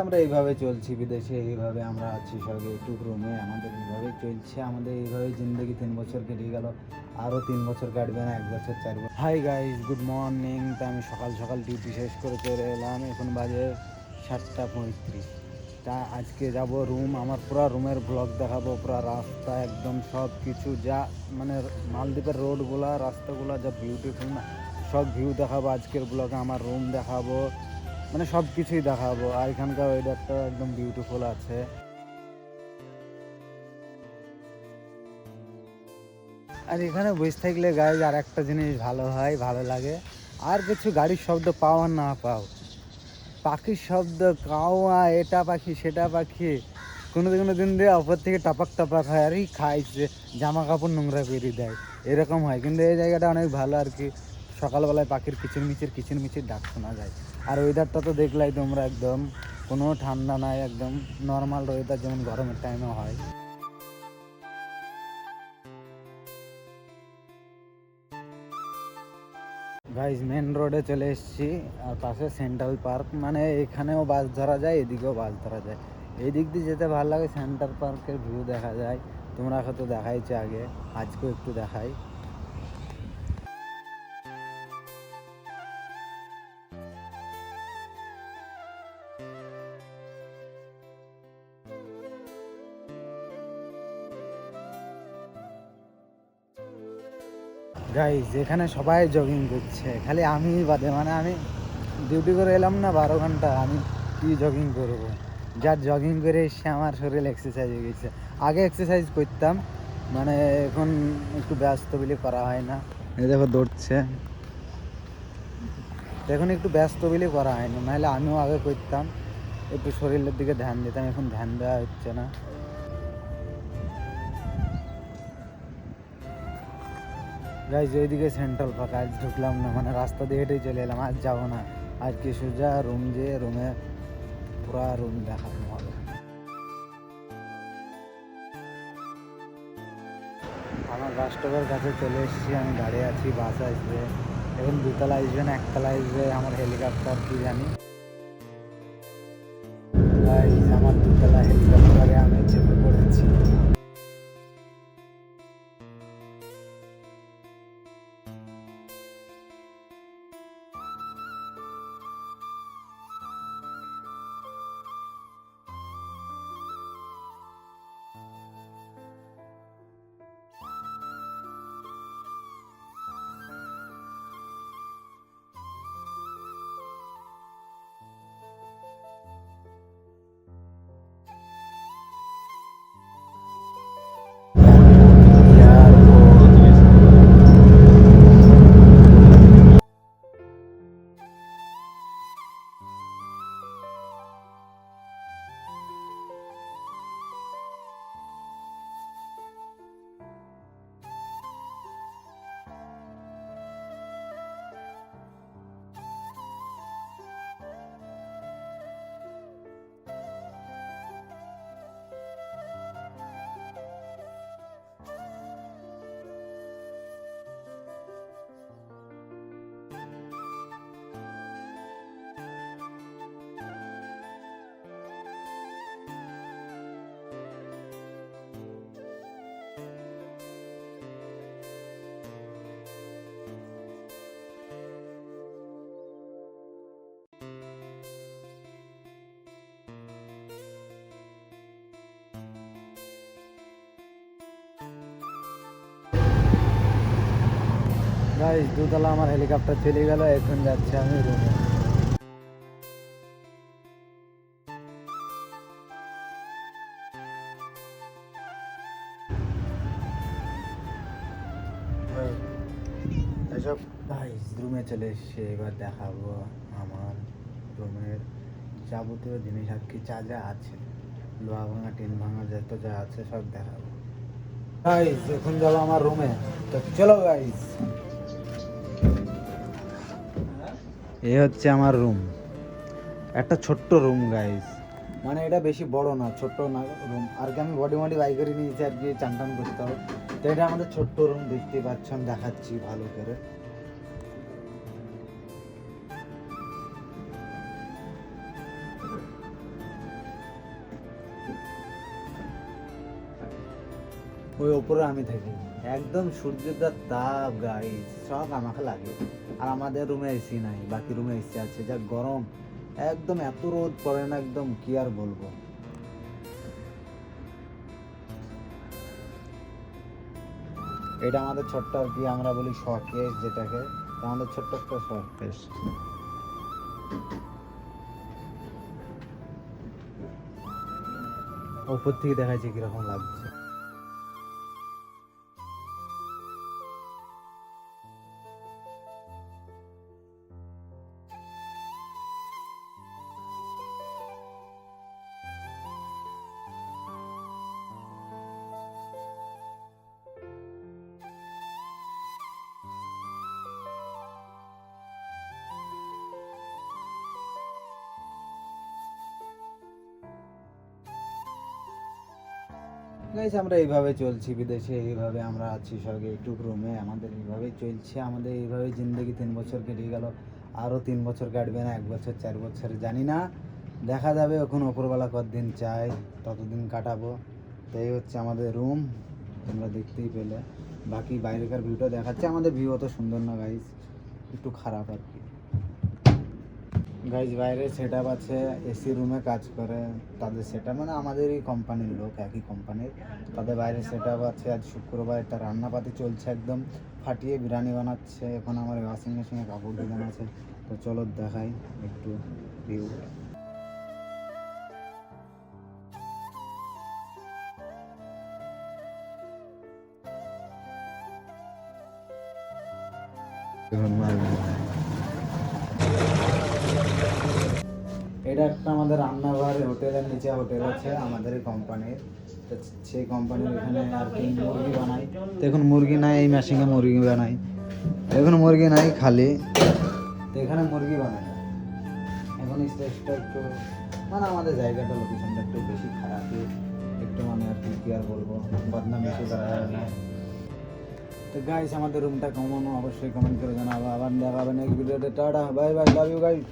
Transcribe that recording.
আমরা এইভাবে চলছি বিদেশে, এইভাবে আমরা আছি সব ইউটিউব রুমে, আমাদের এইভাবে চলছে, আমাদের এইভাবে জিন্দগি 3 বছর কেটে গেল, আরও 3 বছর কাটবে না, 1 বছর 4 বছর। Hi guys, good morning. তা আমি সকাল সকাল ডিউটি শেষ করে চলে এলাম, এখন বাজে 7:35। তা আজকে যাব রুম, আমার পুরো রুমের ব্লগ দেখাবো, পুরো রাস্তা একদম সব কিছু, যা মানে মালদ্বীপের রোডগুলা রাস্তাগুলো যা বিউটিফুল না, সব ভিউ দেখাবো আজকের ব্লগে। আমার রুম দেখাবো, মানে সব কিছুই দেখাবো। আর এখানকার ওয়েদারটা একদম বিউটিফুল আছে। আর এখানে বসে থাকলে গাইজ আর একটা জিনিস ভালো হয়, ভালো লাগে, আর কিছু গাড়ির শব্দ পাও আর না পাও, পাখির শব্দ, কাওয়া, এটা পাখি সেটা পাখি, কোনো দিন দিয়ে ওপর থেকে টপাক টপাক হয়, আর কি খাইছে, জামা কাপড় নোংরা করে দেয়, এরকম হয়। কিন্তু এই জায়গাটা অনেক ভালো আর কি, সকালবেলায় পাখির কিচিরমিচির ডাক শোনা যায়। আর ওয়েদারটা তো দেখলাই তোমরা, একদম কোনো ঠান্ডা নাই, একদম নর্মাল ওয়েদার যেমন গরমের টাইমে হয়। গাইজ মেন রোডে চলে এসেছি, আর পাশে সেন্ট্রাল পার্ক, মানে এখানেও বাস ধরা যায়, এদিকেও বাস ধরা যায়। এই দিক দিয়ে যেতে ভালো লাগে, সেন্ট্রাল পার্কের ভিউ দেখা যায়, তোমরা হয়তো দেখাইছে আগে, আজকেও একটু দেখাই। গাইজ এখানে সবাই জগিং করছে, খালি আমি বাদে, মানে আমি ডিউটি করে এলাম না 12 ঘন্টা, আমি কি জগিং করব। যার জগিং করে এসে আমার শরীর এক্সারসাইজ হয়ে গেছে। আগে এক্সারসাইজ করতাম, মানে এখন একটু ব্যস্ত বলে করা হয় না। এই দেখো দৌড়ছে, এখন একটু ব্যস্ত বলে করা হয় না, নাহলে আমিও আগে করতাম, একটু শরীরের দিকে ধ্যান দিতাম, এখন ধ্যান দেওয়া হচ্ছে না। গাইজ ওইদিকে সেন্ট্রাল পার্ক, আজ ঢুকলাম না, মানে রাস্তা দিয়ে হেঁটেই চলে এলাম, আজ যাবো না। আজকে সোজা রুম যেয়ে রুমে পুরা রুম দেখানো হবে। আমার বাস স্টপের কাছে চলে এসেছি, আমি দাঁড়িয়ে আছি, বাস আসবে, এখন 2তলা আসবে না 1তলা আসবে আমার হেলিকপ্টার, কি জানি। গাইজ আমার 2তলা হেলিকপ্টারে আমি চেপে পড়েছি। গাইজ 2তলা আমার হেলিকপ্টার চলে গেল, এখন যাচ্ছে আমি রুমে। এসব গাইজ রুমে চলে এসছে, এবার দেখাবো আমার রুমের যাবতীয় জিনিস, আর কি যা যা আছে, লোহা ভাঙা টিন ভাঙা যত যা আছে সব দেখাবো। গাইজ এখন যাবো আমার রুমে, তো চলো গাইজ। এ হচ্ছে আমার রুম, একটা ছোট্ট রুম গাইজ, মানে এটা বেশি বড় না, ছোট্ট না রুম। আর কি আমি বডি বাই করে নিয়েছি আর কি, চান টান করতে হবে, তো এটা আমাদের ছোট্ট রুম, দেখতে পাচ্ছ, আমি দেখাচ্ছি ভালো করে। ওই ওপরে আমি থাকি, একদম সূর্যটার তাপ গাইস সব আমাকে লাগে। আর আমাদের রুমে এসি নাই, বাকি রুমে এসি আছে, যা গরম একদম, এত রোদ পড়ে না একদম, কি আর বলবো। এটা আমাদের ছোট্ট আর কি আমরা বলি শকেস যেটাকে, তো আমাদের ছোট্ট একটা শকেস। উপর থেকে দেখাচ্ছে কিরকম লাগছে। গাইস আমরা এইভাবে চলছি বিদেশে, এইভাবে আমরা আছি স্বর্গে টুক রুমে, আমাদের এইভাবেই চলছে, আমাদের এইভাবে জিন্দগি 3 বছর কেটে গেল, আরও 3 বছর কাটবে না, 1 বছর 4 বছর জানি না, দেখা যাবে। এখন ওপরবেলা কতদিন চাই ততদিন কাটাবো। তো এই হচ্ছে আমাদের রুম, তোমরা দেখতেই পেলে। বাকি বাইরেকার ভিউটা দেখাচ্ছে, আমাদের ভিউ অত সুন্দর না গাইস, একটু খারাপ আর কি। গাইজ বাইরে সেট আপ আছে, এসি রুমে কাজ করে তাদের সেট আপ, মানে আমাদেরই কোম্পানির লোক, একই কোম্পানির, তাদের বাইরে সেট আপ আছে। আজ শুক্রবার, একটা রান্নাপাতি চলছে একদম ফাটিয়ে, বিরিয়ানি বানাচ্ছে। এখন আমার ওয়াশিং মেশিনে কাপড় ধোয়ানো আছে, তো চলো দেখাই একটু ভিউ। এটা একটা আমাদের রান্নাঘর, হোটেলের নিচে হোটেল আছে আমাদের এই কোম্পানির, তো সেই কোম্পানির এখানে আর কি মুরগি বানাই। তো এখন মুরগি নাই, এই মেশিনে মুরগি বানাই, এখন মুরগি নাই খালি, তো এখানে মুরগি বানাই না। এখন স্টেজটা একটু, মানে আমাদের জায়গাটা, লোকেশনটা একটু বেশি খারাপই, একটু মানে আর কি আর বলবো, বদনাম বেশি করা যাবে না। তো গাইস আমাদের রুমটা কেমন অবশ্যই কমেন্ট করে জানাবো। আবার দেখাবেন এক ভিডিওতে, tata bye bye, love you guys.